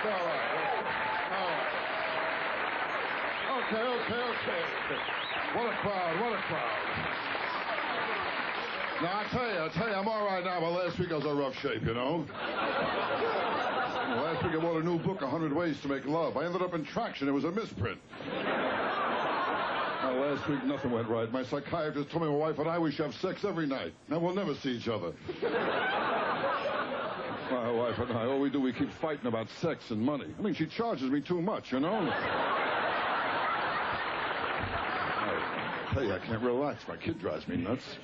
All right. Okay. What a crowd. Now, I tell you, I'm all right now, but last week I was in rough shape, you know? Last week I bought a new book, 100 Ways to Make Love. I ended up in Traction. It was a misprint. Now, last week nothing went right. My psychiatrist told me my wife and I, we should have sex every night. Now, we'll never see each other. My wife and I, all we do, we keep fighting about sex and money. I mean, she charges me too much, you know? I tell you, I can't relax. My kid drives me nuts.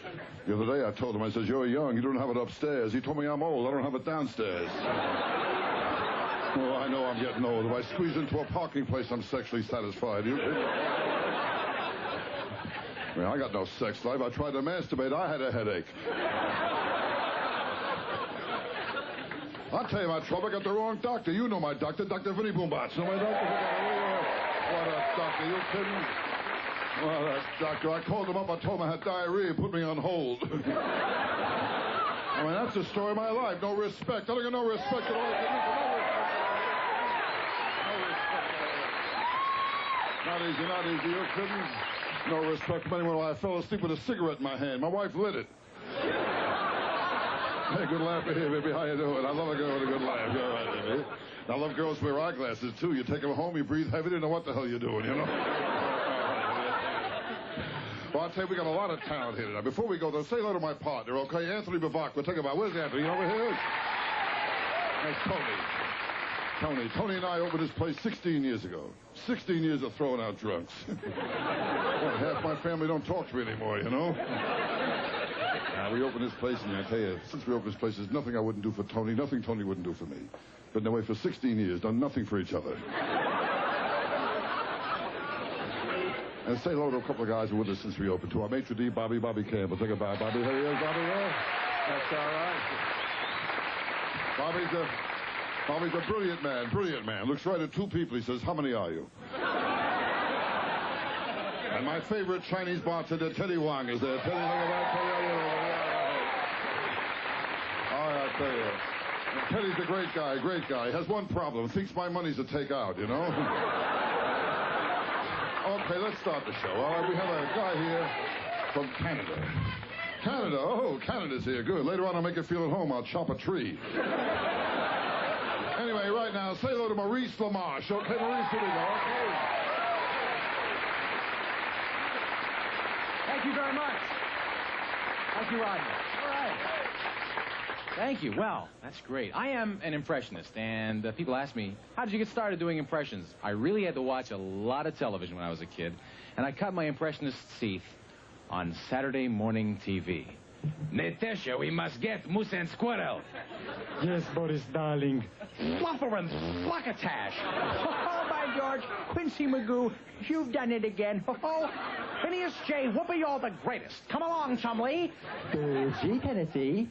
The other day I told him, I says, you're young, you don't have it upstairs. He told me I'm old, I don't have it downstairs. Oh, I know I'm getting old. If I squeeze into a parking place, I'm sexually satisfied. I mean, I got no sex life. I tried to masturbate. I had a headache. I'll tell you my trouble. I got the wrong doctor. You know my doctor, Dr. Vinnie Boombots. You know my doctor? What a doctor. You kidding? Well, that doctor, I called him up. I told him I had diarrhea. Put me on hold. I mean, that's the story of my life. No respect. I don't get no respect at all. Not easy. You kidding? No respect from anyone while I fell asleep with a cigarette in my hand. My wife lit it. Hey, good laugh here, baby. How you doing? I love a girl with a good laugh. You're all right, baby. I love girls who wear eyeglasses, too. You take them home, you breathe heavy, you know what the hell you're doing, you know? Well, I'll tell you, we got a lot of talent here tonight. Before we go, though, say hello to my partner, okay? Anthony Bavak. We'll take him out. Where's Anthony? Over here? That's Tony. Tony and I opened this place 16 years ago. 16 years of throwing out drunks. Well, half my family don't talk to me anymore, you know? We opened this place, and I tell you, since we opened this place, there's nothing I wouldn't do for Tony, nothing Tony wouldn't do for me. Been that way for 16 years, done nothing for each other. And say hello to a couple of guys who were with us since we opened, to our maitre d', Bobby Campbell. Take a bow, Bobby. Here he is, Bobby. Yeah. That's all right. Bobby's a brilliant man. Looks right at two people. He says, how many are you? And my favorite Chinese bartender, Teddy Wang, is there. Teddy, look at that. I'll tell you. Teddy's a great guy. He has one problem. Thinks my money's to take out, you know? Okay, let's start the show. All right, we have a guy here from Canada. Canada? Oh, Canada's here. Good. Later on, I'll make you feel at home. I'll chop a tree. Anyway, right now, say hello to Maurice LaMarche. Okay, Maurice, here we go. Okay. Thank you very much. Thank you, Rodney. All right. Thank you. Well, that's great. I am an impressionist, and people ask me, how did you get started doing impressions? I really had to watch a lot of television when I was a kid, and I cut my impressionist teeth on Saturday morning TV. Natasha, we must get Moose and Squirrel. Yes, Boris, darling. Fluffer and Fluckatash. Oh, by George, Quincy Magoo, you've done it again. Oh, Phineas J. Whoopi, you're the greatest. Come along, Chumley. Gee, Tennessee.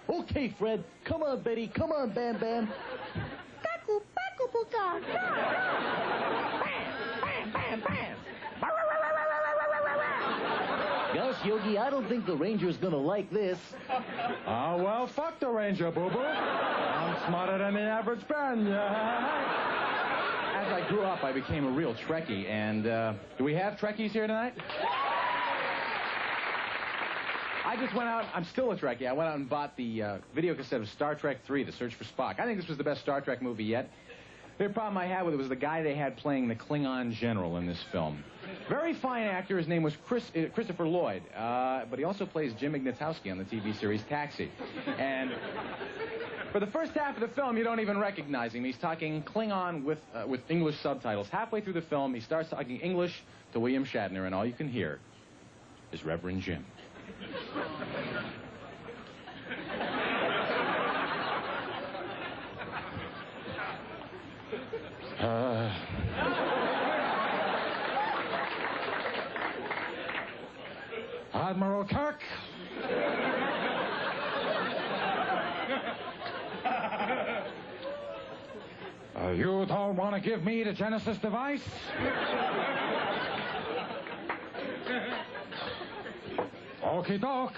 Okay, Fred. Come on, Betty. Come on, Bam Bam. Paku, paku, puka. Bam, bam, bam. Gosh, Yogi, I don't think the Ranger's gonna like this. Ah, well, fuck the Ranger, boo-boo. I'm smarter than the average Ben, yeah? As I grew up, I became a real Trekkie, and do we have Trekkies here tonight? I just went out, I'm still a Trekkie, I went out and bought the video cassette of Star Trek III, The Search for Spock. I think this was the best Star Trek movie yet. The problem I had with it was the guy they had playing the Klingon general in this film. Very fine actor. His name was Christopher Lloyd, but he also plays Jim Ignatowski on the TV series Taxi. And for the first half of the film, you don't even recognize him. He's talking Klingon with English subtitles. Halfway through the film, he starts talking English to William Shatner, and all you can hear is Reverend Jim. Admiral Kirk. You don't want to give me the Genesis device? Okie doke.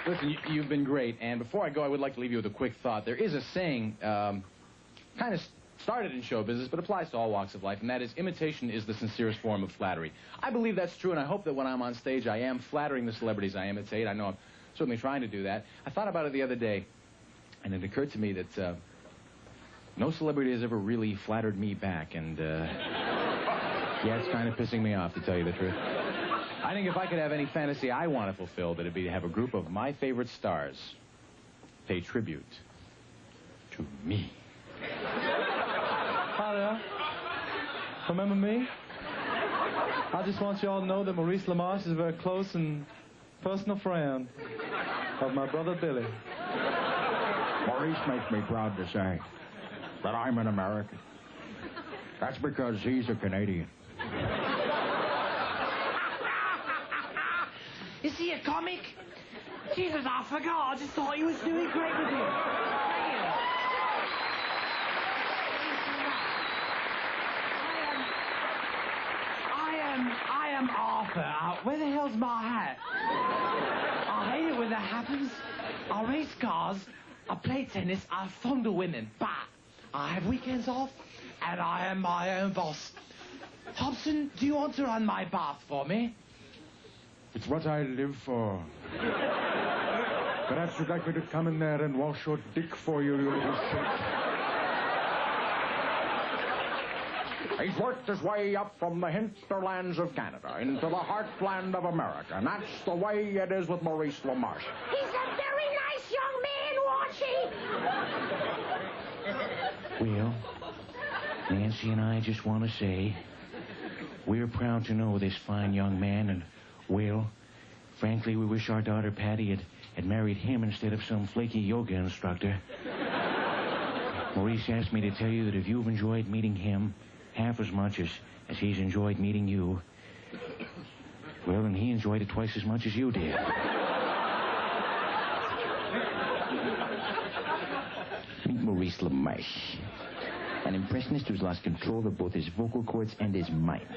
Listen, you've been great, and before I go, I would like to leave you with a quick thought. There is a saying, kind of started in show business, but applies to all walks of life, and that is, imitation is the sincerest form of flattery. I believe that's true, and I hope that when I'm on stage, I am flattering the celebrities I imitate. I know I'm certainly trying to do that. I thought about it the other day, and it occurred to me that no celebrity has ever really flattered me back, and yeah, it's kind of pissing me off, to tell you the truth. I think if I could have any fantasy I want to fulfill, that it'd be to have a group of my favorite stars pay tribute to me. Hi there. Remember me? I just want you all to know that Maurice LaMarche is a very close and personal friend of my brother Billy. Maurice makes me proud to say that I'm an American. That's because he's a Canadian. Is he a comic? Jesus, I forgot. I just thought he was doing great with you. I am Arthur. Where the hell's my hat? I hate it when that happens. I race cars, I play tennis, I fondle women, but I have weekends off, and I am my own boss. Hobson, do you want to run my bath for me? It's what I live for. Perhaps you'd like me to come in there and wash your dick for you, you little shit. He's worked his way up from the hinterlands of Canada into the heartland of America, and that's the way it is with Maurice LaMarche. He's a very nice young man, won't he? Well, Nancy and I just want to say we're proud to know this fine young man, and, well, frankly, we wish our daughter Patty had married him instead of some flaky yoga instructor. Maurice asked me to tell you that if you've enjoyed meeting him half as much as he's enjoyed meeting you, well, then he enjoyed it twice as much as you did. Meet Maurice LaMarche, an impressionist who's lost control of both his vocal cords and his mind.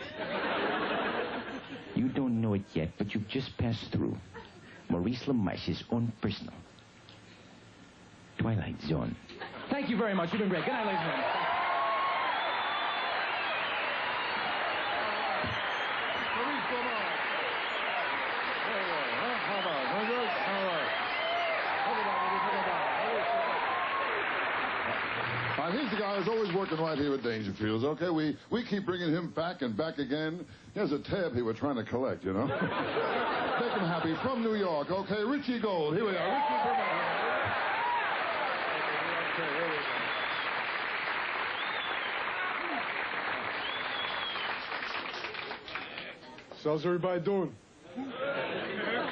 You don't know it yet, but you've just passed through Maurice LaMarche's own personal Twilight Zone. Thank you very much. You've been great. Good night, ladies and gentlemen. He's the guy who's always working right here at Dangerfield's, okay? We keep bringing him back and back again. Here's a tab here we're trying to collect, you know? Make him happy. From New York, okay? Richie Gold. Here we are. Richie, come on. Okay, here we go. How's everybody doing?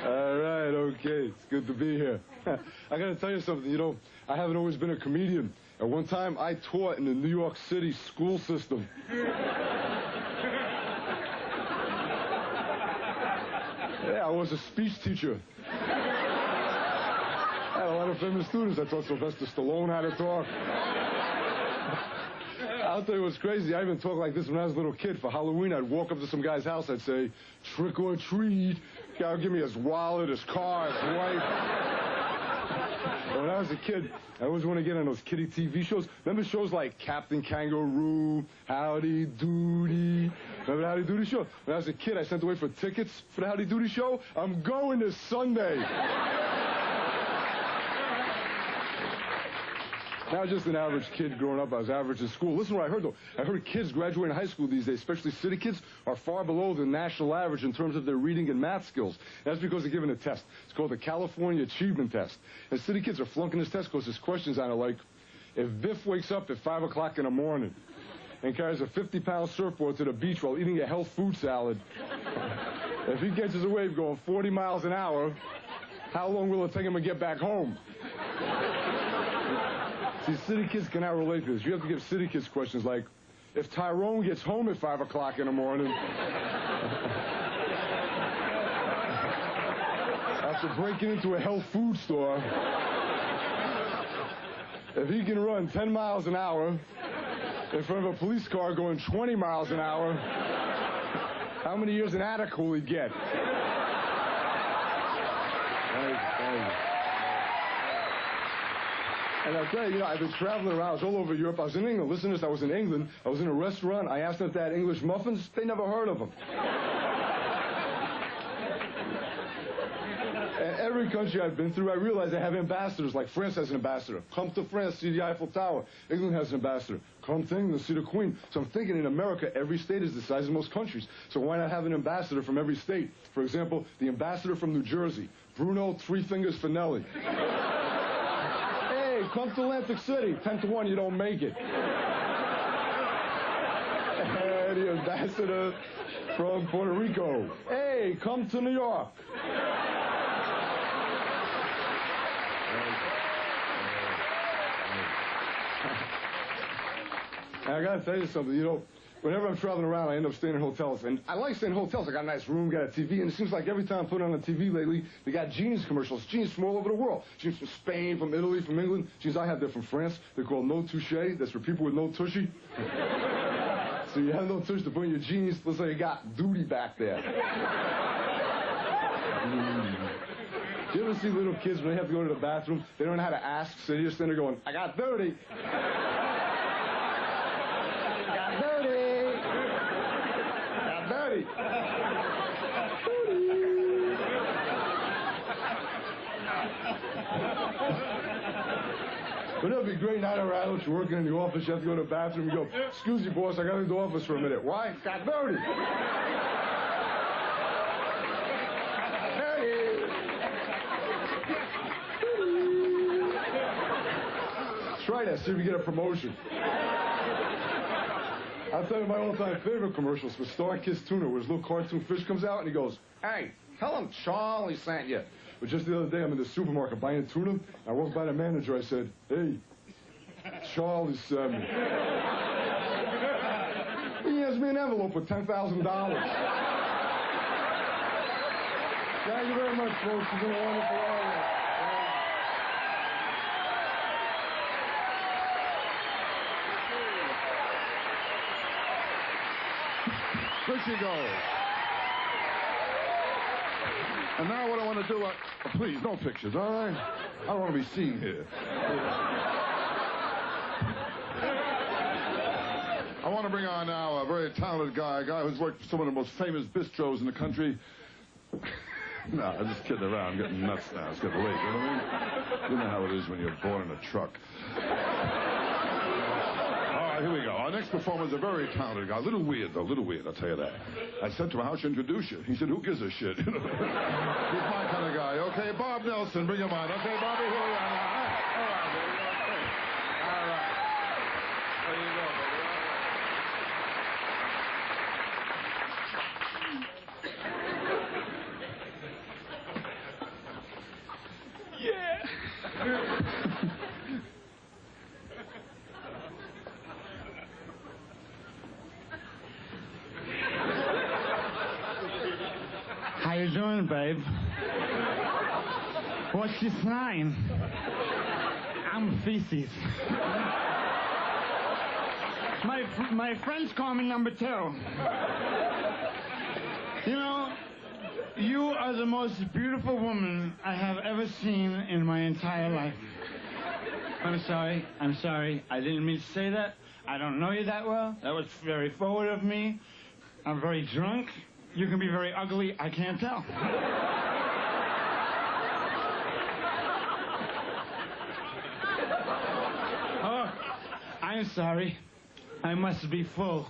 All right, okay. It's good to be here. I got to tell you something. You know, I haven't always been a comedian. At one time, I taught in the New York City school system. Yeah, I was a speech teacher. I had a lot of famous students. I taught Sylvester Stallone how to talk. I'll tell you what's crazy. I even talked like this when I was a little kid. For Halloween, I'd walk up to some guy's house. I'd say, trick or treat. Guy would give me his wallet, his car, his wife. When I was a kid, I always want to get on those kiddie TV shows. Remember shows like Captain Kangaroo, Howdy Doody? Remember the Howdy Doody show? When I was a kid, I sent away for tickets for the Howdy Doody show. I'm going this Sunday. Not just an average kid growing up. I was average in school. Listen to what I heard, though. I heard kids graduating high school these days, especially city kids, are far below the national average in terms of their reading and math skills. That's because they're given a test. It's called the California Achievement Test. And city kids are flunking this test because there's questions on it like, if Biff wakes up at 5 o'clock in the morning and carries a 50-pound surfboard to the beach while eating a health food salad, if he catches a wave going 40 miles an hour, how long will it take him to get back home? See, city kids cannot relate to this. You have to give city kids questions like, if Tyrone gets home at 5 o'clock in the morning, after breaking into a health food store, if he can run 10 miles an hour in front of a police car going 20 miles an hour, how many years in attic will he get? Thank you. And I'll tell you, I've been traveling around. I was all over Europe. I was in England. Listen to this. I was in England. I was in a restaurant. I asked them if they had English muffins. They never heard of them. And every country I've been through, I realized they have ambassadors. Like France has an ambassador. Come to France, see the Eiffel Tower. England has an ambassador. Come to England, see the Queen. So I'm thinking in America, every state is the size of most countries. So why not have an ambassador from every state? For example, the ambassador from New Jersey, Bruno Three Fingers Finelli. Hey, come to Atlantic City. 10-1, you don't make it. The ambassador from Puerto Rico. Hey, come to New York. I gotta tell you something, whenever I'm traveling around, I end up staying in hotels. And I like staying in hotels. I got a nice room, got a TV, and it seems like every time I put on the TV lately, they got jeans commercials. Jeans from all over the world. Jeans from Spain, from Italy, from England. Jeans I have, they're from France. They're called No Touche. That's for people with no tushy. So you have no tush to put in your jeans. Looks like you got duty back there. Do you ever see little kids when they have to go to the bathroom? They don't know how to ask, so they just stand there going, I got duty. But it'll be a great night around. You're working in the office, you have to go to the bathroom, you go, excuse me, boss, I got to leave the office for a minute. Why? Got dirty. Try that, see if you get a promotion. I'll tell you my all-time favorite commercials with Star Kiss Tuna, where his little cartoon fish comes out and he goes, hey, tell him Charlie sent you. But just the other day, I'm in the supermarket buying tuna. I walked by the manager. I said, hey, Charlie sent me. He hands me an envelope with $10,000. Thank you very much, folks. You've been a wonderful audience. Richie Gold. And now what I want to do, please, no pictures, all right? I don't want to be seen here. I want to bring on now a very talented guy, a guy who's worked for some of the most famous bistros in the country. No, I'm just kidding around. I'm getting nuts now. It's getting late, you know what I mean? You know how it is when you're born in a truck. Here we go. Our next performer is a very talented guy. A little weird, though. A little weird, I'll tell you that. I said to him, how should I introduce you? He said, who gives a shit? He's my kind of guy. Okay, Bob Nelson, bring him on. Okay, Bobby, here we are now. All right, here we go. All right. There you go, baby. Yeah. How you doing, babe? What's your sign? I'm feces. My friends call me number 2. You know, you are the most beautiful woman I have ever seen in my entire life. I'm sorry. I didn't mean to say that. I don't know you that well. That was very forward of me. I'm very drunk. You can be very ugly. I can't tell. Oh, I'm sorry. I must be full.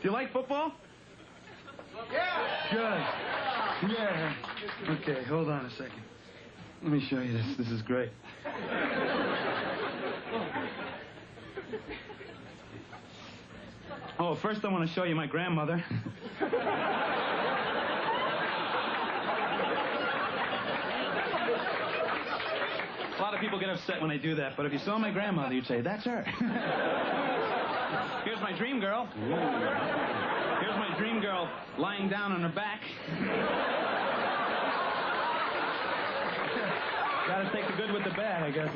Do you like football? Yeah. Good. Yeah. Okay, hold on a second. Let me show you this. This is great. Oh, first I want to show you my grandmother. A lot of people get upset when I do that, but if you saw my grandmother, you'd say, that's her. Here's my dream girl. Here's my dream girl lying down on her back. Gotta take the good with the bad, I guess.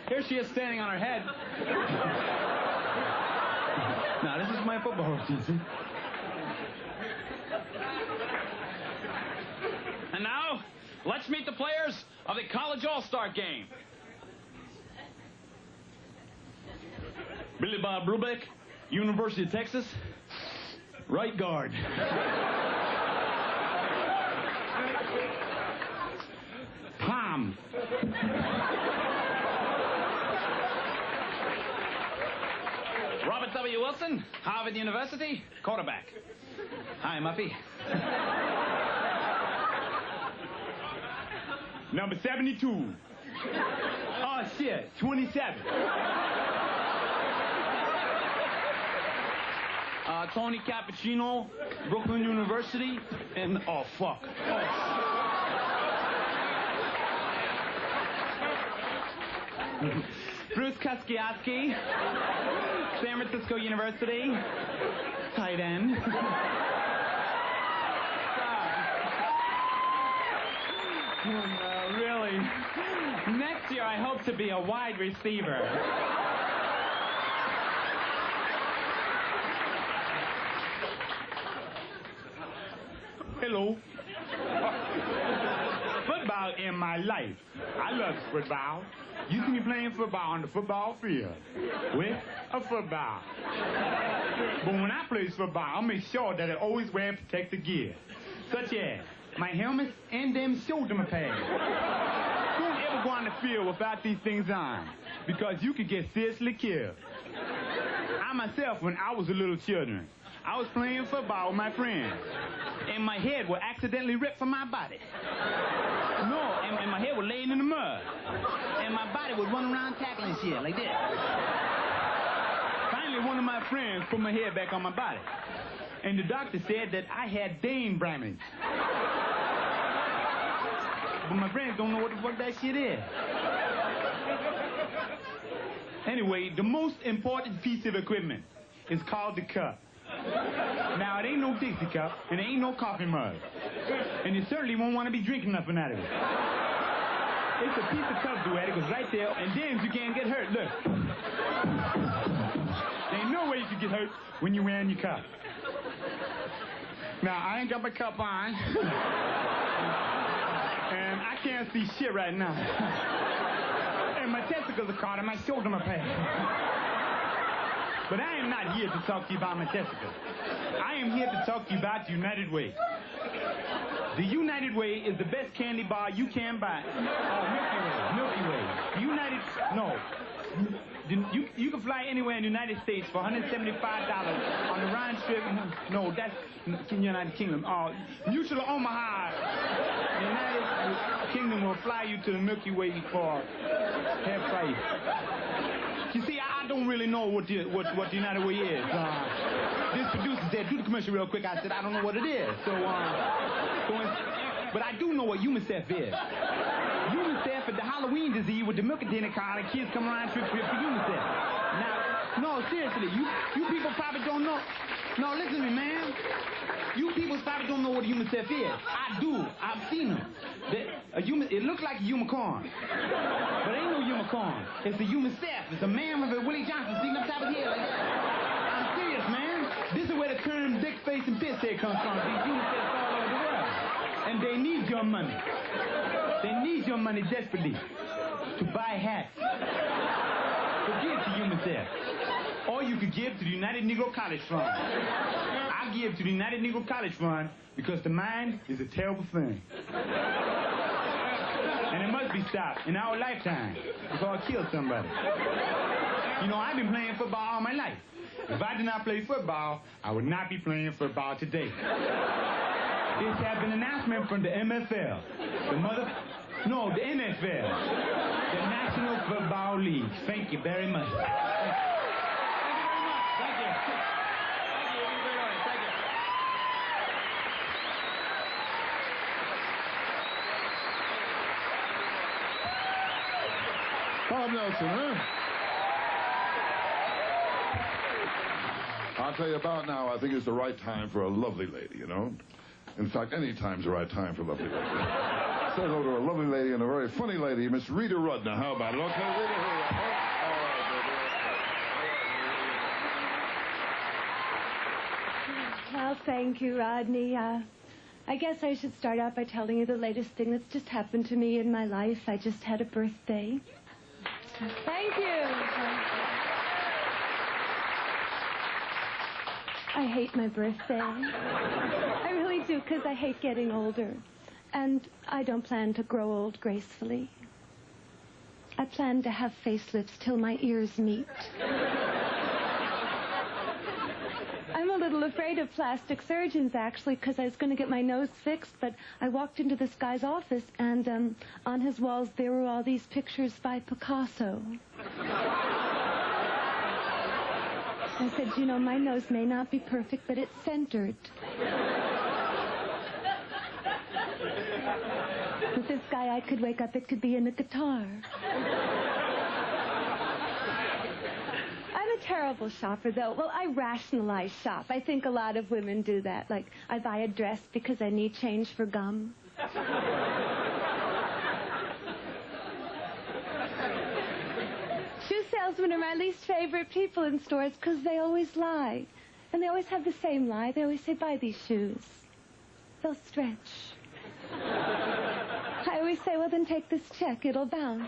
Here she is standing on her head. Now, this is my football season. And now, let's meet the players of the College All-Star Game. Billy Bob Brubeck, University of Texas, right guard. Palm. Robert W. Wilson, Harvard University, quarterback. Hi, Muffy. Number 72. Oh, shit, 27. Tony Cappuccino, Brooklyn University, and oh, fuck. Bruce Kuskiaski, San Francisco University, tight end. Really. Next year, I hope to be a wide receiver. Hello. Football in my life. I love football. You see me playing football on the football field with a football. But when I play football, I make sure that I always wear protective gear, such as my helmet and them shoulder pads. Don't ever go on the field without these things on, because you could get seriously killed. I myself, when I was a little children, I was playing football with my friends, and my head would accidentally rip from my body. No, and my head was laying in the mud, and my body would run around tackling shit like this. Finally, one of my friends put my head back on my body, and the doctor said that I had Dane Bramage. But my friends don't know what the fuck that shit is. Anyway, the most important piece of equipment is called the cup. Now, it ain't no Dixie cup, and it ain't no coffee mug. And you certainly won't want to be drinking nothing out of it. It's a piece of cup duet. It goes right there, and then you can't get hurt. Look. There ain't no way you can get hurt when you're wearing your cup. Now, I ain't got my cup on. And I can't see shit right now. And my testicles are caught in my shoulder pad. But I am not here to talk to you about my testicles. I am here to talk to you about the United Way. The United Way is the best candy bar you can buy. Oh, Milky Way. The United... No. You can fly anywhere in the United States for $175 on the round trip. No, that's to the United Kingdom. Mutual Omaha. The United Kingdom will fly you to the Milky Way for half price. You see, I don't really know what the United Way is. This producer said, do the commercial real quick. I said, I don't know what it is. But I do know what UNICEF is. UNICEF is the Halloween disease with the milk container car and kids come around trip for UNICEF. Now, no, seriously, you people probably don't know. No, listen to me, man. You people probably don't know what UNICEF is. I do. I've seen them. It looks like a unicorn. But it ain't no unicorn. It's a UNICEF. It's a man with a Willie Johnson sitting up top of his head like that. I'm serious, man. This is where the term dick face and piss head comes from. These UNICEFs all over the world. And they need your money. They need your money desperately to buy hats. So give to UNICEF. Or you could give to the United Negro College Fund. I give to the United Negro College Fund because the mind is a terrible thing. And it must be stopped in our lifetime before I kill somebody. You know, I've been playing football all my life. If I did not play football, I would not be playing football today. This has been an announcement from the MFL. The NFL. The National Football League. Thank you very much. Bob Nelson, huh? I'll tell you about now, I think it's the right time for a lovely lady, you know? In fact, any time's the right time for a lovely lady. Say hello to a lovely lady and a very funny lady, Miss Rita Rudner. How about it? Okay, Rita, here you are. Well, thank you, Rodney. I guess I should start out by telling you the latest thing that's just happened to me in my life. I just had a birthday. Thank you. I hate my birthday. I really do, because I hate getting older. And I don't plan to grow old gracefully. I plan to have facelifts till my ears meet. I'm a little afraid of plastic surgeons, actually, because I was going to get my nose fixed, but I walked into this guy's office, and on his walls there were all these pictures by Picasso. I said, you know, my nose may not be perfect, but it's centered. With this guy, I could wake up, it could be in a guitar. I'm a terrible shopper, though. Well, I rationalize shop. I think a lot of women do that. Like, I buy a dress because I need change for gum. Shoe salesmen are my least favorite people in stores because they always lie. And they always have the same lie. They always say, buy these shoes. They'll stretch. I always say, well, then take this check. It'll bounce.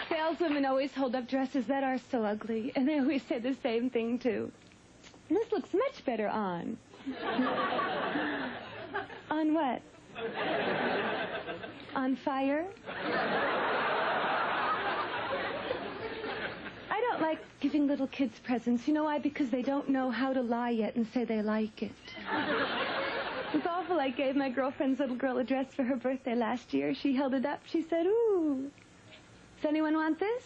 Saleswomen always hold up dresses that are so ugly, and they always say the same thing, too. This looks much better on. On what? On fire? I don't like giving little kids presents. You know why? Because they don't know how to lie yet and say they like it. It's awful. I gave my girlfriend's little girl a dress for her birthday last year. She held it up. She said, ooh, does anyone want this?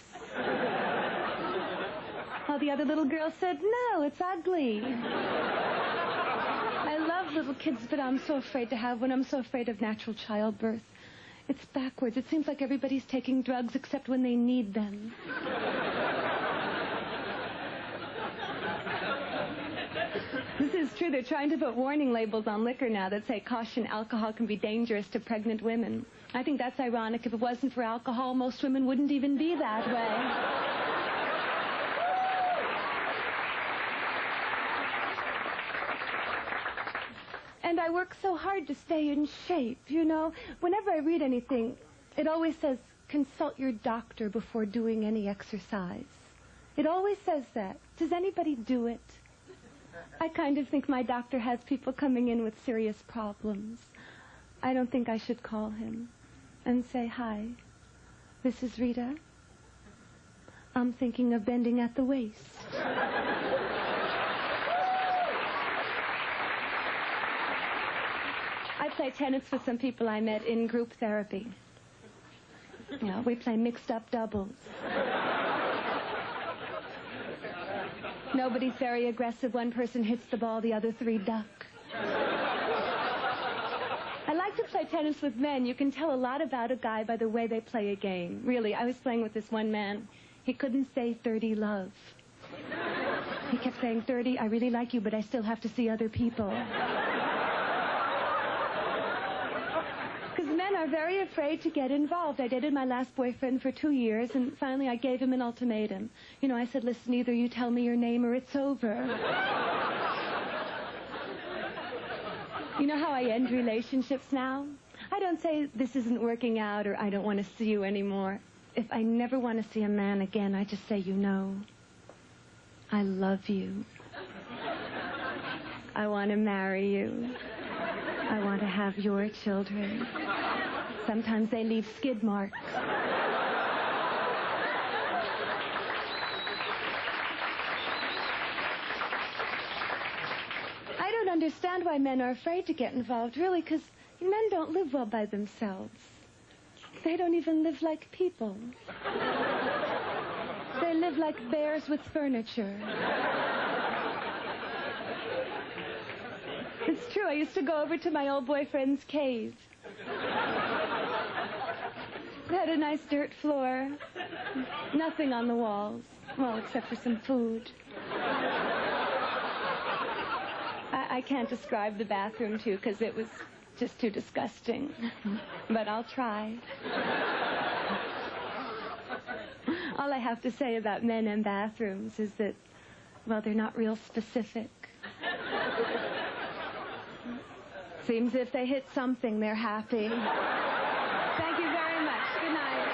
All the other little girls said, no, it's ugly. I love little kids, but I'm so afraid to have one. I'm so afraid of natural childbirth. It's backwards. It seems like everybody's taking drugs except when they need them. This is true. They're trying to put warning labels on liquor now that say, caution, alcohol can be dangerous to pregnant women. I think that's ironic. If it wasn't for alcohol, most women wouldn't even be that way. And I work so hard to stay in shape, you know. Whenever I read anything, it always says, consult your doctor before doing any exercise. It always says that. Does anybody do it? I kind of think my doctor has people coming in with serious problems. I don't think I should call him and say, hi, this is Rita. I'm thinking of bending at the waist. I play tennis with some people I met in group therapy. Yeah, we play mixed-up doubles. Nobody's very aggressive. One person hits the ball, the other three duck. I like to play tennis with men. You can tell a lot about a guy by the way they play a game. Really, I was playing with this one man. He couldn't say 30 love. He kept saying, 30, I really like you, but I still have to see other people. Because men are very afraid to get involved. I dated my last boyfriend for 2 years, and finally I gave him an ultimatum. You know, I said, listen, either you tell me your name or it's over. You know how I end relationships now? I don't say this isn't working out or I don't want to see you anymore. If I never want to see a man again, I just say, you know, I love you. I want to marry you. I want to have your children. Sometimes they leave skid marks. I don't understand why men are afraid to get involved, really, because men don't live well by themselves. They don't even live like people. They live like bears with furniture. It's true. I used to go over to my old boyfriend's cave. They had a nice dirt floor. Nothing on the walls. Well, except for some food. I can't describe the bathroom, too, because it was just too disgusting. But I'll try. All I have to say about men and bathrooms is that, well, they're not real specific. Seems if they hit something, they're happy. Thank you very much. Good night.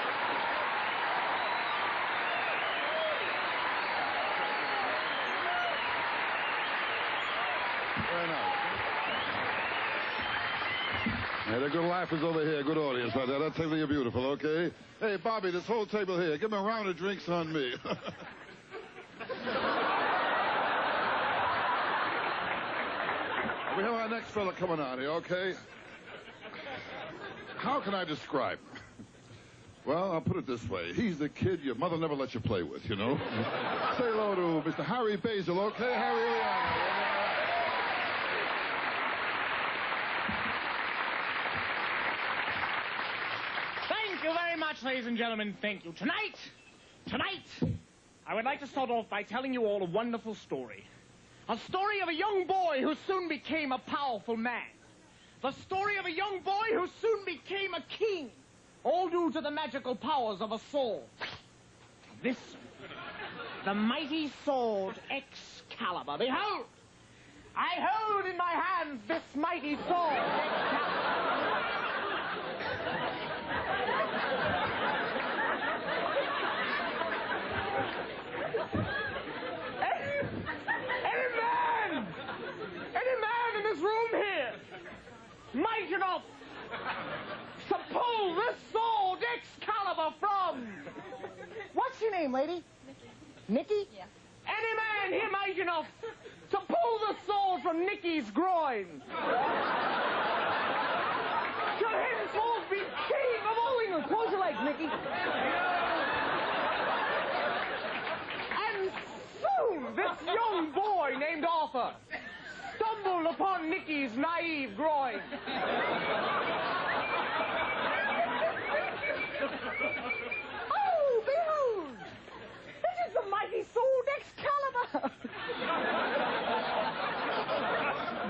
Very nice. Yeah, they're good laughers over here. Good audience right there. That table, you're beautiful, okay? Hey, Bobby, this whole table here, give me a round of drinks on me. We have our next fella coming on here, okay? How can I describe him? Well, I'll put it this way. He's the kid your mother never let you play with, you know? Say hello to Mr. Harry Basil, okay? Harry, here we are. Thank you very much, ladies and gentlemen. Thank you. Tonight, I would like to start off by telling you all a wonderful story. A story of a young boy who soon became a powerful man. The story of a young boy who soon became a king. All due to the magical powers of a sword. This, the mighty sword Excalibur. Behold! I hold in my hands this mighty sword Excalibur. Any man in this room here might enough to pull this sword Excalibur from. What's your name, lady? Nikki? Yeah. Any man here might enough to pull the sword from Nikki's groin. Shall henceforth be king of all England. Close your legs, Nikki. And soon this young boy named Arthur stumbled upon Nikki's naive groin. Oh, behold! This is the mighty sword Excalibur!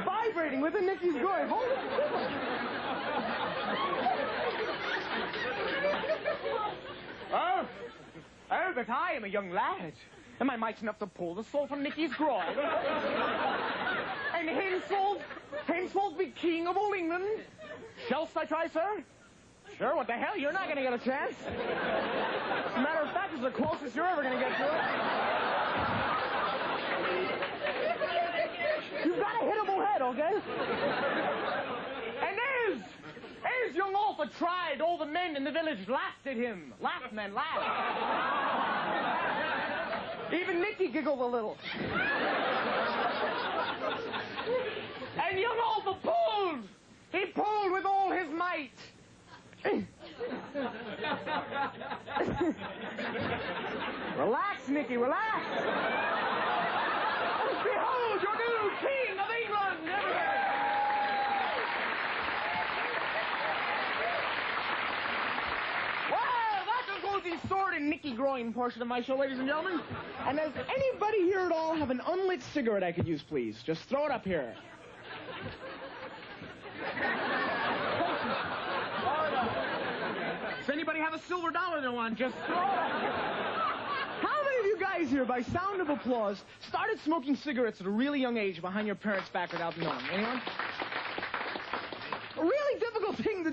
Vibrating within Nikki's groin. Hold it. Oh, but I am a young lad. Am I mighty enough to pull the sword from Nikki's groin? And henceforth be king of all England? Shallst I try, sir? Sure, what the hell? You're not going to get a chance. As a matter of fact, it's the closest you're ever going to get to it. You've got a hittable head, okay? And as young Arthur tried, all the men in the village laughed at him. Laughed, men, laughed. Even Nicky giggled a little. And young Arthur pulled. He pulled with all his might. Relax, Nicky, relax. Behold your new king of England, everybody. Well, that concludes the sword and Nicky groin portion of my show, ladies and gentlemen. And does anybody here at all have an unlit cigarette I could use, please? Just throw it up here. Does anybody have a silver dollar they want? Just throw it up. How many of you guys here, by sound of applause, started smoking cigarettes at a really young age behind your parents' back without knowing? Anyone? A really difficult thing to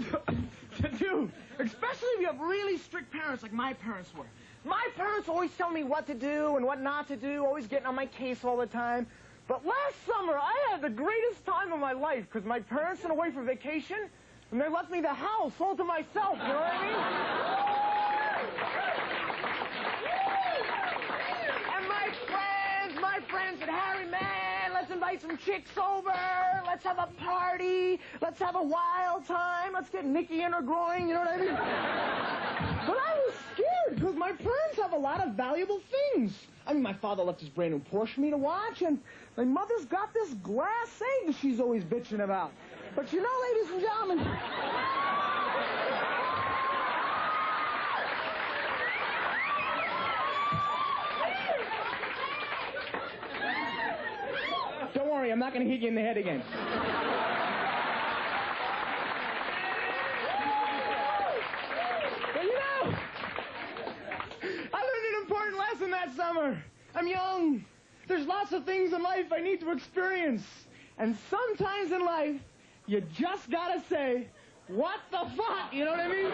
do, especially if you have really strict parents like my parents were. My parents always tell me what to do and what not to do, always getting on my case all the time. But last summer, I had the greatest time of my life because my parents went away for vacation, and they left me the house all to myself, you know what I mean? And my friends said, Harry, man, let's invite some chicks over. Let's have a party. Let's have a wild time. Let's get Nikki in her groin, you know what I mean? But I was scared because my parents have a lot of valuable things. I mean, my father left his brand new Porsche for me to watch, and my mother's got this glass egg she's always bitching about. But you know, ladies and gentlemen... I'm not going to hit you in the head again. But you know, I learned an important lesson that summer. I'm young. There's lots of things in life I need to experience. And sometimes in life, you just gotta say, what the fuck? You know what I mean?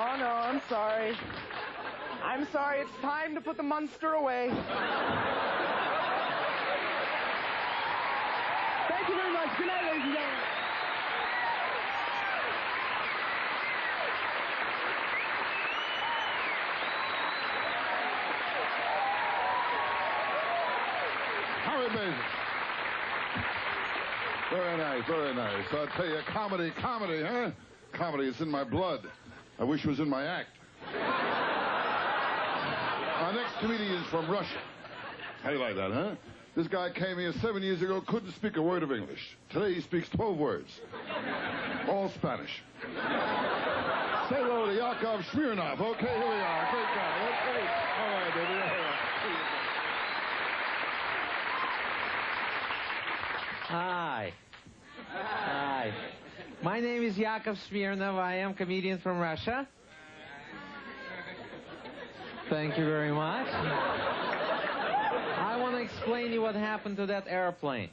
Oh, no, I'm sorry. I'm sorry. It's time to put the monster away. Thank you very much. Good night, ladies and gentlemen. Harry Basil. Very nice, very nice. I'll tell you, comedy, huh? Comedy is in my blood. I wish it was in my act. Our next comedian is from Russia. How do you like that, huh? This guy came here 7 years ago, couldn't speak a word of English. Today he speaks 12 words. All Spanish. Say hello to Yakov Smirnoff. Okay, here we are. Great guy. Okay. All right, baby. All right. Hi. Hi. My name is Yakov Smirnov. I am a comedian from Russia. Thank you very much. I want to explain to you what happened to that airplane.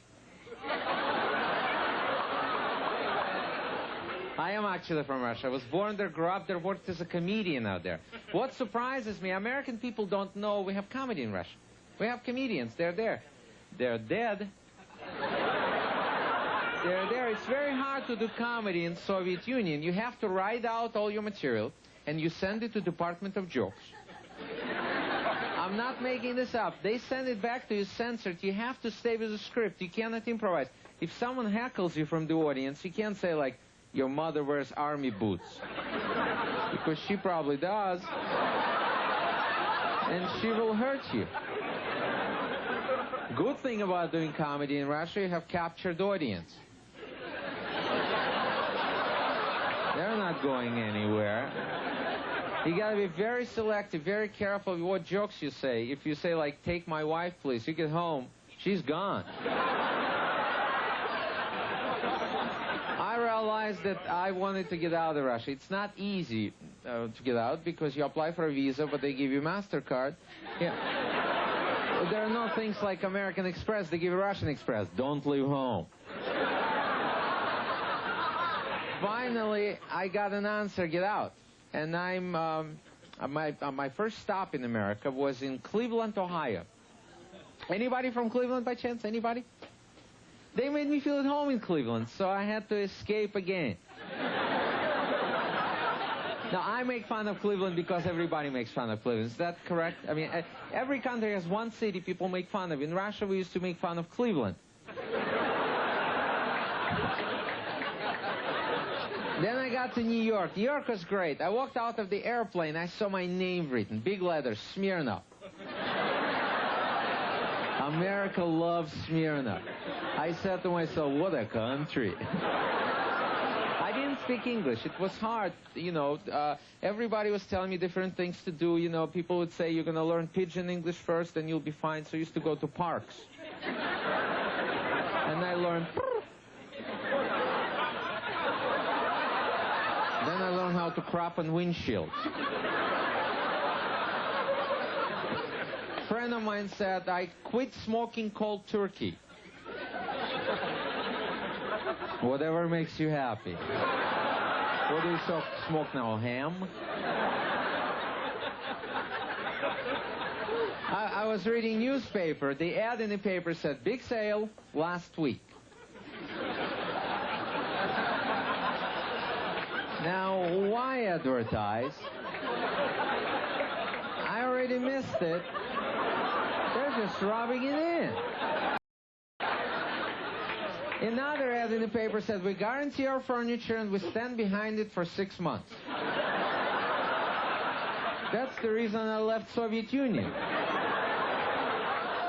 I am actually from Russia. I was born there, grew up there, worked as a comedian out there. What surprises me, American people don't know we have comedy in Russia. We have comedians. They're there. They're dead. They're there. It's very hard to do comedy in Soviet Union. You have to write out all your material, and you send it to Department of Jokes. I'm not making this up. They send it back to you censored. You have to stay with the script. You cannot improvise. If someone heckles you from the audience, you can't say, like, your mother wears army boots. Because she probably does. And she will hurt you. Good thing about doing comedy in Russia, you have captured audience. They're not going anywhere. You gotta be very selective, very careful with what jokes you say. If you say, like, take my wife, please, you get home, she's gone. I realized that I wanted to get out of Russia. It's not easy to get out because you apply for a visa, but they give you MasterCard. Yeah. There are no things like American Express. They give you Russian Express. Don't leave home. Finally, I got an answer, get out. And my first stop in America was in Cleveland, Ohio. Anybody from Cleveland by chance? Anybody? They made me feel at home in Cleveland, so I had to escape again. Now, I make fun of Cleveland because everybody makes fun of Cleveland. Is that correct? I mean, every country has one city people make fun of. In Russia, we used to make fun of Cleveland. Then I got to New York. New York was great. I walked out of the airplane. I saw my name written, big letters, Smirnoff. America loves Smirnoff. I said to myself, what a country. I didn't speak English. It was hard, you know. Everybody was telling me different things to do. You know, people would say, you're going to learn pidgin English first and you'll be fine. So I used to go to parks. And I learned... Then I learned how to crop on windshields. A friend of mine said, I quit smoking cold turkey. Whatever makes you happy. What do you smoke now, ham? I was reading newspaper. The ad in the paper said, big sale last week. Now, why advertise? I already missed it. They're just rubbing it in. Another ad in the paper said, we guarantee our furniture and we stand behind it for 6 months. That's the reason I left Soviet Union.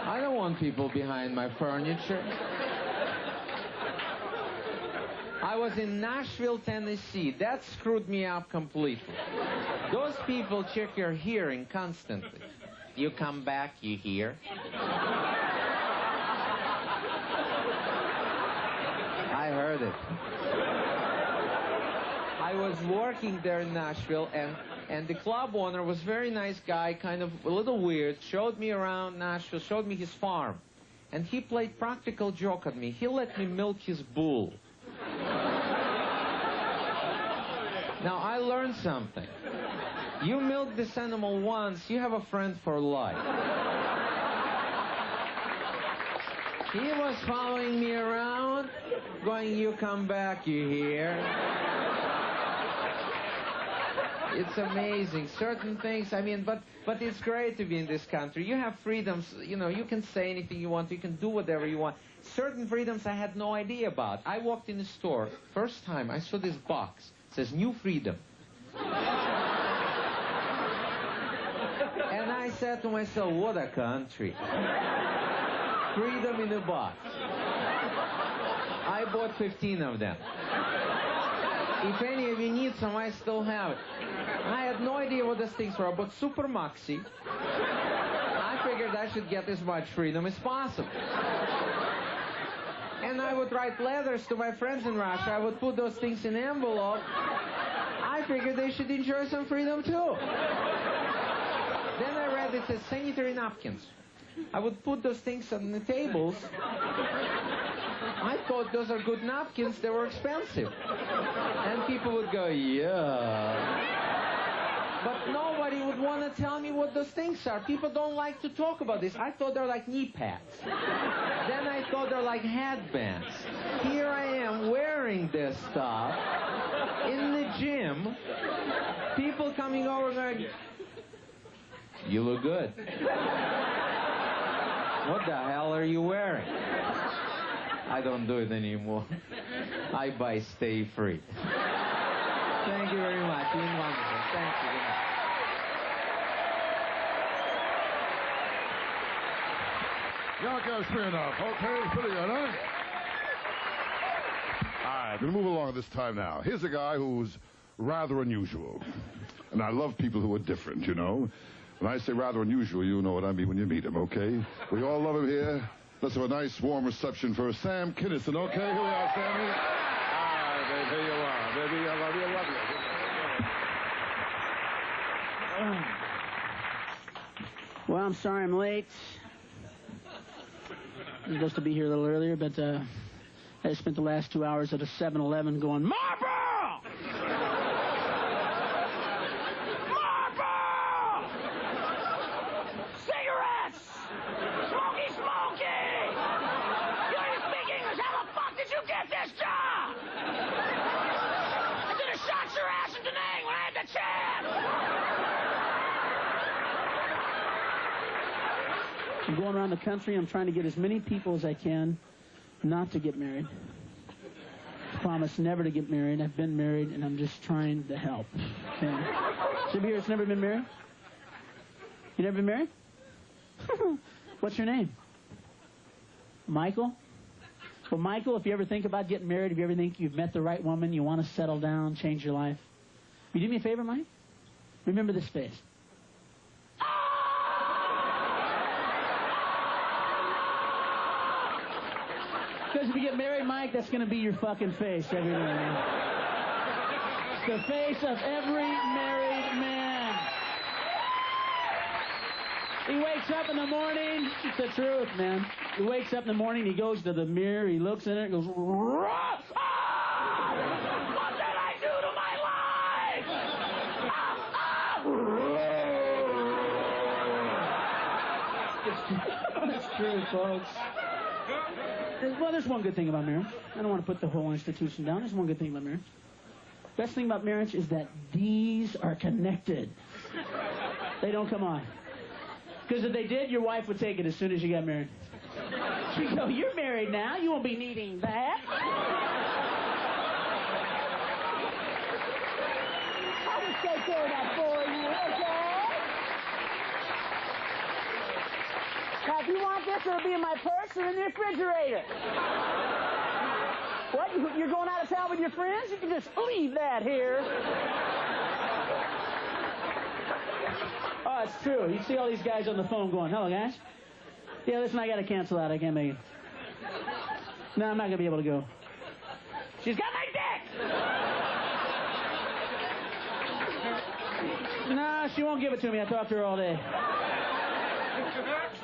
I don't want people behind my furniture. I was in Nashville, Tennessee. That screwed me up completely. Those people check your hearing constantly. You come back, you hear. I heard it. I was working there in Nashville, and the club owner was a very nice guy, kind of a little weird, showed me around Nashville, showed me his farm. And he played practical joke at me. He let me milk his bull. Now, I learned something. You milk this animal once, you have a friend for life. He was following me around, going, you come back, you hear. It's amazing. Certain things, I mean, but it's great to be in this country. You have freedoms, you know, you can say anything you want, you can do whatever you want. Certain freedoms I had no idea about. I walked in the store, first time, I saw this box. It says, New Freedom. And I said to myself, what a country. Freedom in a box. I bought 15 of them. If any of you need some, I still have it. I had no idea what these things were, but Super Maxi. I figured I should get as much freedom as possible. And I would write letters to my friends in Russia. I would put those things in envelopes. I figured they should enjoy some freedom too. Then I read it as sanitary napkins. I would put those things on the tables. I thought those are good napkins. They were expensive. And people would go, yeah. But nobody would want to tell me what those things are. People don't like to talk about this. I thought they're like knee pads. Then I thought they're like headbands. Here I am wearing this stuff in the gym. People coming over going, you look good. What the hell are you wearing? I don't do it anymore. I buy Stay Free. Thank you very much. You've been wonderful. Thank you. Good night. Y'all guys fair enough. Okay, pretty good, huh? All right, we'll move along this time now. Here's a guy who's rather unusual. And I love people who are different, you know. When I say rather unusual, you know what I mean when you meet him, okay? We all love him here. Let's have a nice, warm reception for Sam Kinison, okay? Here we are, Sammy. All right, baby, here you are. Baby, I love you, I love you. Well, I'm sorry I'm late. I was supposed to be here a little earlier, but I just spent the last 2 hours at a 7-Eleven going, Marlboro! Marlboro! Cigarettes! Smoky, smoky! You don't speak English. How the fuck did you get this job? I could have shot your ass in Da Nang when I had the chance! I'm going around the country. I'm trying to get as many people as I can not to get married. I promise never to get married. I've been married, and I'm just trying to help. Okay? Somebody here that's never been married? You never been married? What's your name? Michael? Well, Michael, if you ever think about getting married, if you ever think you've met the right woman, you want to settle down, change your life, will you do me a favor, Mike? Remember this face. Because if you get married, Mike, that's going to be your fucking face every day. It's the face of every married man. He wakes up in the morning. It's the truth, man. He wakes up in the morning, he goes to the mirror, he looks in it, and goes, what did I do to my life? It's true, folks. Well, there's one good thing about marriage. I don't want to put the whole institution down. There's one good thing about marriage. Best thing about marriage is that these are connected. They don't come on. Because if they did, your wife would take it as soon as you got married. She'd go, you're married now. You won't be needing that. I'll just take care of that for you, okay? Now, if you want this, it'll be in my purse or in the refrigerator. What? You're going out of town with your friends? You can just leave that here. Oh, it's true. You see all these guys on the phone going, hello, guys. Yeah, listen, I got to cancel out. I can't make it. No, I'm not going to be able to go. She's got my dick! No, she won't give it to me. I talked to her all day.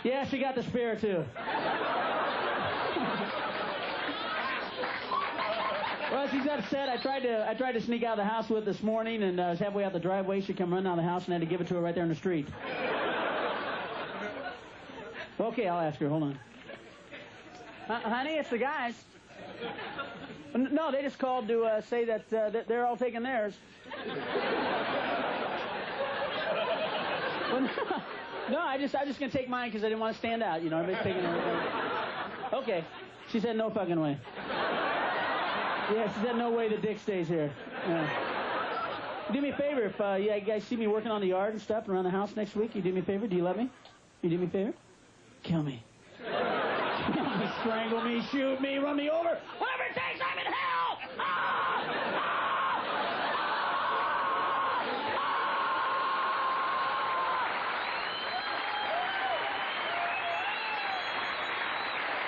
Yeah, she got the spare, too. Well, she's upset. I tried to sneak out of the house with this morning, and I was halfway out the driveway. She come running out of the house, and I had to give it to her right there in the street. Okay, I'll ask her. Hold on. Honey, it's the guys. No, they just called to say that they're all taking theirs. Well, no, I'm just going to take mine because I didn't want to stand out. You know, everybody's taking everything. Okay. She said no fucking way. Yeah, she said no way the dick stays here. Yeah. Do me a favor, if you guys see me working on the yard and stuff around the house next week, you do me a favor? Do you love me? You do me a favor? Kill me. Kill me, strangle me, shoot me, run me over. Whatever it takes, I'm in hell!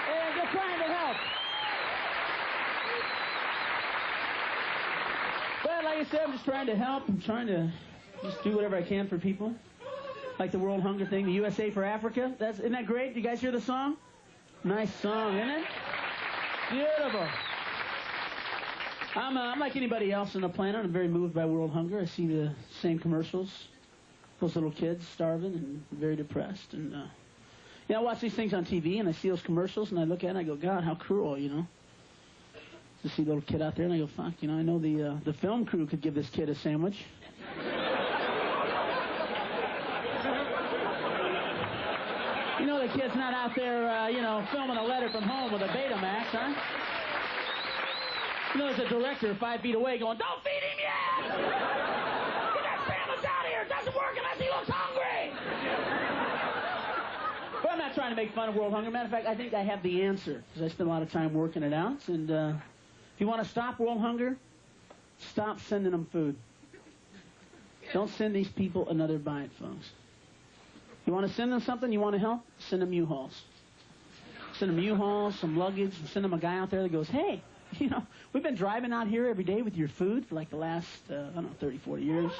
And they're trying to help. Well, like I said, I'm just trying to help. I'm trying to just do whatever I can for people. Like the World Hunger thing, the USA for Africa. Isn't that great? You guys hear the song? Nice song, isn't it? Beautiful. I'm like anybody else on the planet. I'm very moved by world hunger. I see the same commercials. Those little kids starving and very depressed. And I watch these things on TV, and I see those commercials, and I look at it, and I go, God, how cruel, you know? To see a little kid out there, and I go, fuck, you know, I know the film crew could give this kid a sandwich. You know the kid's not out there, filming a letter from home with a Betamax, huh? You know there's a director 5 feet away going, don't feed him yet! Get that sandwich out of here! It doesn't work unless he looks hungry! But I'm not trying to make fun of world hunger. Matter of fact, I think I have the answer, because I spend a lot of time working it out. And if you want to stop world hunger, stop sending them food. Don't send these people another bite, folks. You want to send them something, you want to help, send them U-Hauls. Send them U-Hauls, some luggage, and send them a guy out there that goes, hey, you know, we've been driving out here every day with your food for like the last, 30, 40 years.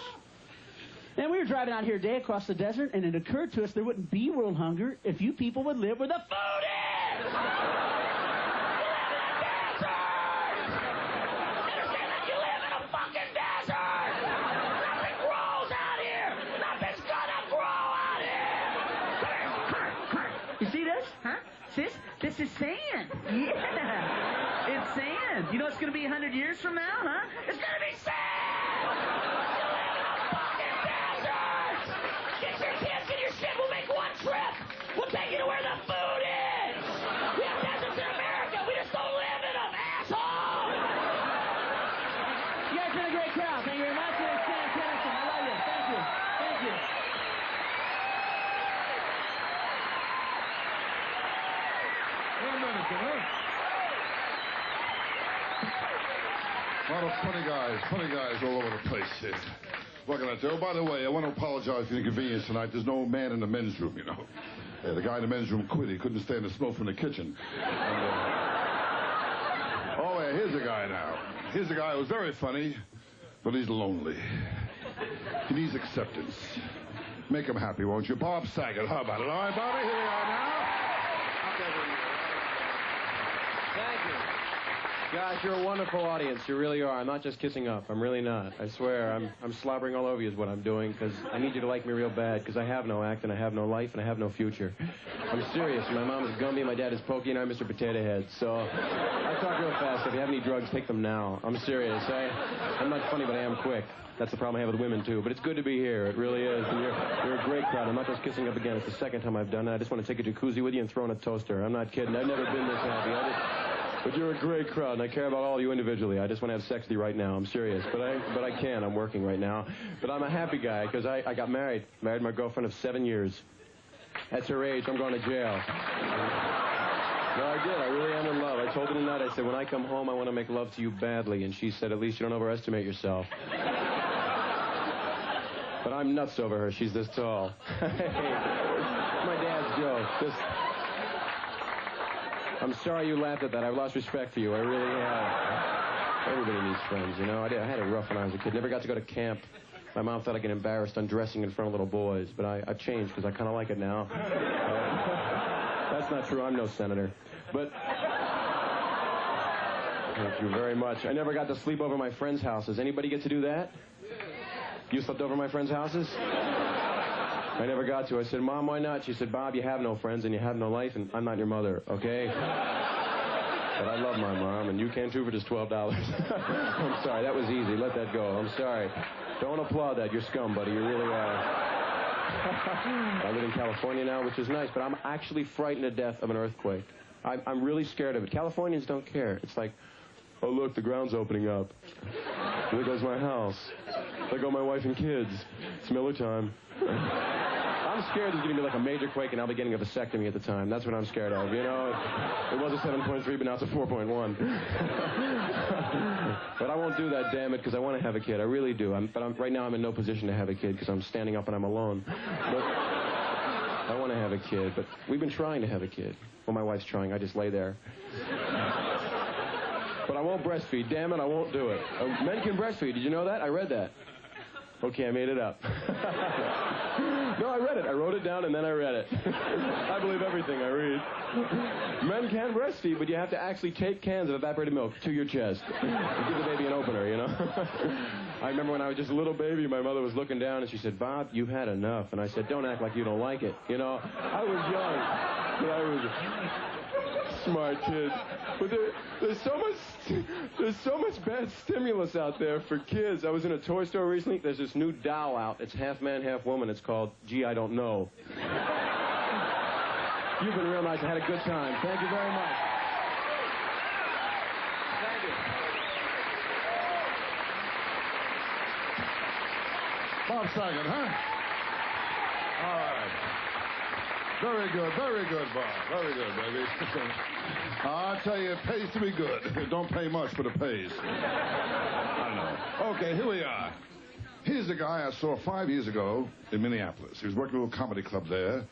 And we were driving out here today across the desert, and it occurred to us there wouldn't be world hunger if you people would live where the food is! You live in a desert! Understand that you live in a fucking desert! Nothing grows out here! Nothing's gonna grow out here! You see this? Huh? Sis? This is sand. Yeah. It's sand. You know it's going to be 100 years from now, huh? It's gonna be sad! You live in a fucking desert! Get your kids and your shit, we'll make one trip! We'll take you to where the food is! We have deserts in America, we just don't live in them, asshole! You guys been a great crowd. Thank you very much. It's Sam Kinison. I love you. Thank you. Thank you. Wait a minute, A lot of funny guys all over the place here. What can I tell you? Oh, by the way, I want to apologize for the inconvenience tonight. There's no man in the men's room, you know. Yeah, the guy in the men's room quit. He couldn't stand the smoke from the kitchen. And, here's a guy now. Here's a guy who's very funny, but he's lonely. He needs acceptance. Make him happy, won't you? Bob Saget, how about it? All right, Bobby, here we are now. Thank you. Guys, you're a wonderful audience. You really are. I'm not just kissing up. I'm really not. I swear. I'm slobbering all over you is what I'm doing, because I need you to like me real bad, because I have no act, and I have no life, and I have no future. I'm serious. My mom is Gumby, my dad is Pokey, and I'm Mr. Potato Head. So I talk real fast. If you have any drugs, take them now. I'm serious. I'm not funny, but I am quick. That's the problem I have with women, too. But it's good to be here. It really is. And you're a great crowd. I'm not just kissing up again. It's the second time I've done it. I just want to take a jacuzzi with you and throw in a toaster. I'm not kidding. I've never been this happy. But you're a great crowd, and I care about all you individually. I just want to have sex with you right now. I'm serious. But I can't. I'm working right now. But I'm a happy guy, because I got married. Married my girlfriend of 7 years. That's her age. I'm going to jail. No, I did. I really am in love. I told her tonight, I said, when I come home, I want to make love to you badly. And she said, at least you don't overestimate yourself. But I'm nuts over her. She's this tall. My dad's joke. I'm sorry you laughed at that. I've lost respect for you. I really have. Everybody needs friends, you know. I had it rough when I was a kid. Never got to go to camp. My mom thought I'd get embarrassed undressing in front of little boys. But I've changed because I kind of like it now. That's not true. I'm no senator. But thank you very much. I never got to sleep over my friends' houses. Anybody get to do that? You slept over my friends' houses? I never got to. I said, Mom, why not? She said, Bob, you have no friends and you have no life, and I'm not your mother, okay? But I love my mom, and you can too for just $12. I'm sorry, that was easy. Let that go. I'm sorry. Don't applaud that. You're scum, buddy. You really are. I live in California now, which is nice, but I'm actually frightened to death of an earthquake. I'm really scared of it. Californians don't care. It's like, oh, look, the ground's opening up. There goes my house. There go my wife and kids. It's Miller time. I'm scared there's going to be like a major quake and I'll be getting a vasectomy at the time. That's what I'm scared of, you know? It was a 7.3, but now it's a 4.1. But I won't do that, damn it, because I want to have a kid. I really do. Right now I'm in no position to have a kid because I'm standing up and I'm alone. But I want to have a kid, but we've been trying to have a kid. Well, my wife's trying. I just lay there. But I won't breastfeed. Damn it, I won't do it. Men can breastfeed. Did you know that? I read that. Okay, I made it up. No, I read it. I wrote it down, and then I read it. I believe everything I read. Men can breastfeed, but you have to actually take cans of evaporated milk to your chest. And give the baby an opener, you know? I remember when I was just a little baby, my mother was looking down, and she said, Bob, you've had enough. And I said, don't act like you don't like it. You know, I was young, but I was a smart kid. But there's so much bad stimulus out there for kids. I was in a toy store recently. There's this new doll out. It's half man, half woman. It's called Gee, I Don't Know. You've been real nice. I had a good time. Thank you very much. Thank you. Bob Saget, huh? All right. Very good, Bob. Very good, baby. I'll tell you, it pays to be good. It don't pay much, but it pays. I know. Okay, here we are. Here's a guy I saw 5 years ago in Minneapolis. He was working at a little comedy club there.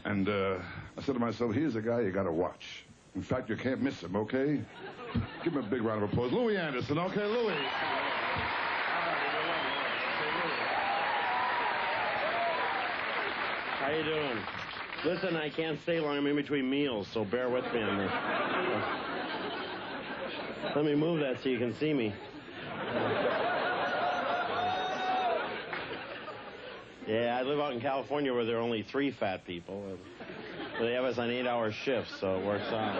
And I said to myself, here's a guy you got to watch. In fact, you can't miss him, okay? Give him a big round of applause. Louie Anderson, okay, Louie. How you doing? Listen, I can't stay long. I'm in between meals, so bear with me on this. Let me move that so you can see me. Yeah, I live out in California where there are only 3 fat people. But they have us on 8-hour shifts, so it works out.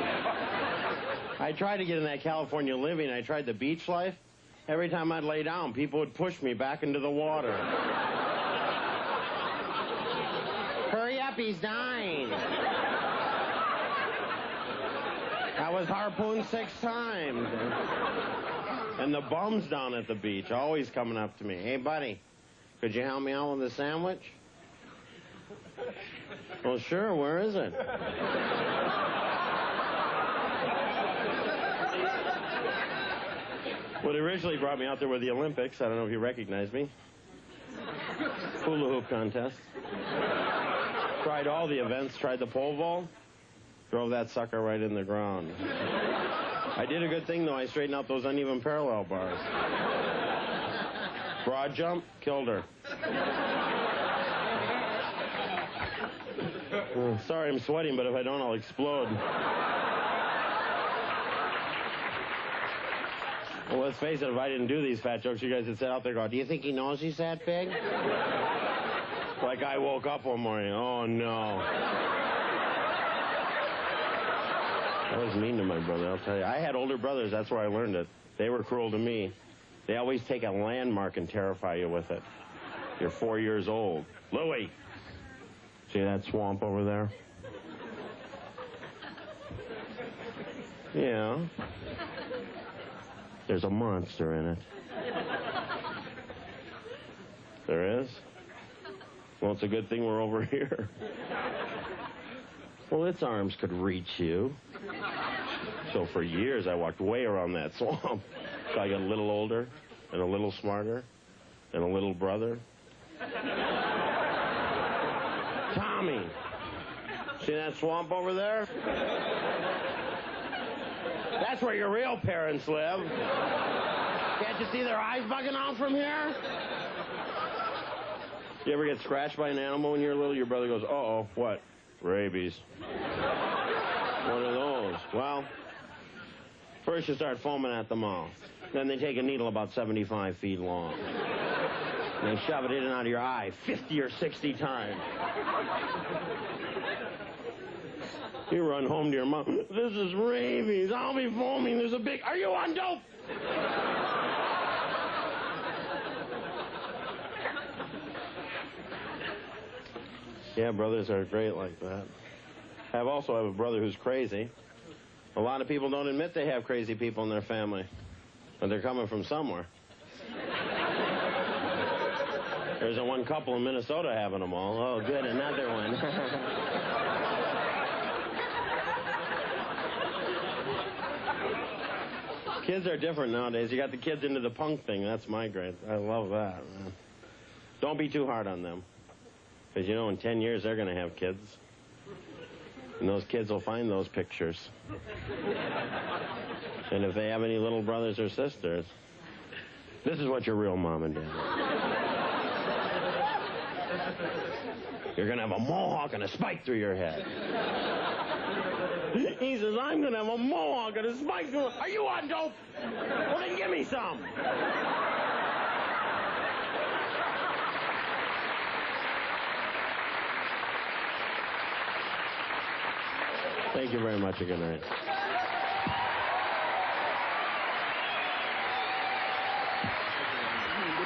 I tried to get in that California living. I tried the beach life. Every time I'd lay down, people would push me back into the water. Hurry up, he's dying. I was harpooned 6 times. And the bums down at the beach always coming up to me. Hey, buddy, could you help me out with a sandwich? Well, sure, where is it? What originally brought me out there were the Olympics. I don't know if you recognize me. Hula hoop contest. Tried all the events, tried the pole vault, drove that sucker right in the ground. I did a good thing, though. I straightened out those uneven parallel bars. Broad jump, killed her. Sorry, I'm sweating, but if I don't, I'll explode. Well, let's face it, if I didn't do these fat jokes, you guys would sit out there going, do you think he knows he's that big? Like I woke up one morning, oh no. I was mean to my brother, I'll tell you. I had older brothers, that's where I learned it. They were cruel to me. They always take a landmark and terrify you with it. You're 4 years old. Louie, see that swamp over there? Yeah. There's a monster in it. There is? Well, it's a good thing we're over here. Well, its arms could reach you. So for years, I walked way around that swamp. So I got a little older, and a little smarter, and a little brother. Tommy, see that swamp over there? That's where your real parents live. Can't you see their eyes bugging out from here? You ever get scratched by an animal when you're little? Your brother goes, uh-oh, what? Rabies. One of those. Well, first you start foaming at the mouth. Then they take a needle about 75 feet long. And they shove it in and out of your eye 50 or 60 times. You run home to your mom. This is rabies. I'll be foaming. There's a big... Are you on dope? Yeah, brothers are great like that. I also have a brother who's crazy. A lot of people don't admit they have crazy people in their family. But they're coming from somewhere. There's a one couple in Minnesota having them all. Oh, good, another one. Kids are different nowadays. You got the kids into the punk thing. That's my grade. I love that, man. Don't be too hard on them. Because, you know, in 10 years, they're going to have kids. And those kids will find those pictures. And if they have any little brothers or sisters, this is what your real mom and dad are. You're going to have a mohawk and a spike through your head. He says, I'm going to have a mohawk and a spike through... Are you on dope? Well, then give me some. Thank you very much and good night. The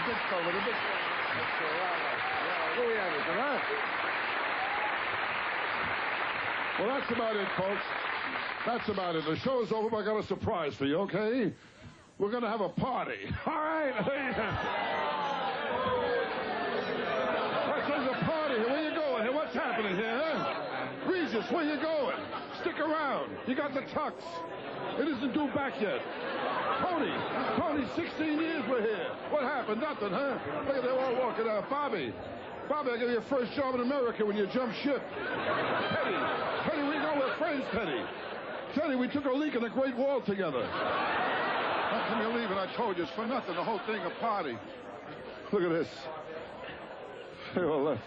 big fella, the big fella. Louie Anderson, huh? Well, that's about it, folks. That's about it. The show's over, but I got a surprise for you, okay? We're going to have a party. All right? There's a party here. Where you going here? What's happening here, huh? Regis, where you going? Stick around. You got the tux. It isn't due back yet. Tony, 16 years we're here. What happened? Nothing, huh? Look at them all walking out. Bobby, I gave you your first job in America when you jumped ship. Teddy, we know we're friends, Teddy. Teddy, we took a leak in the Great Wall together. How come you're leaving? I told you, it's for nothing. The whole thing a party. Look at this. They all left.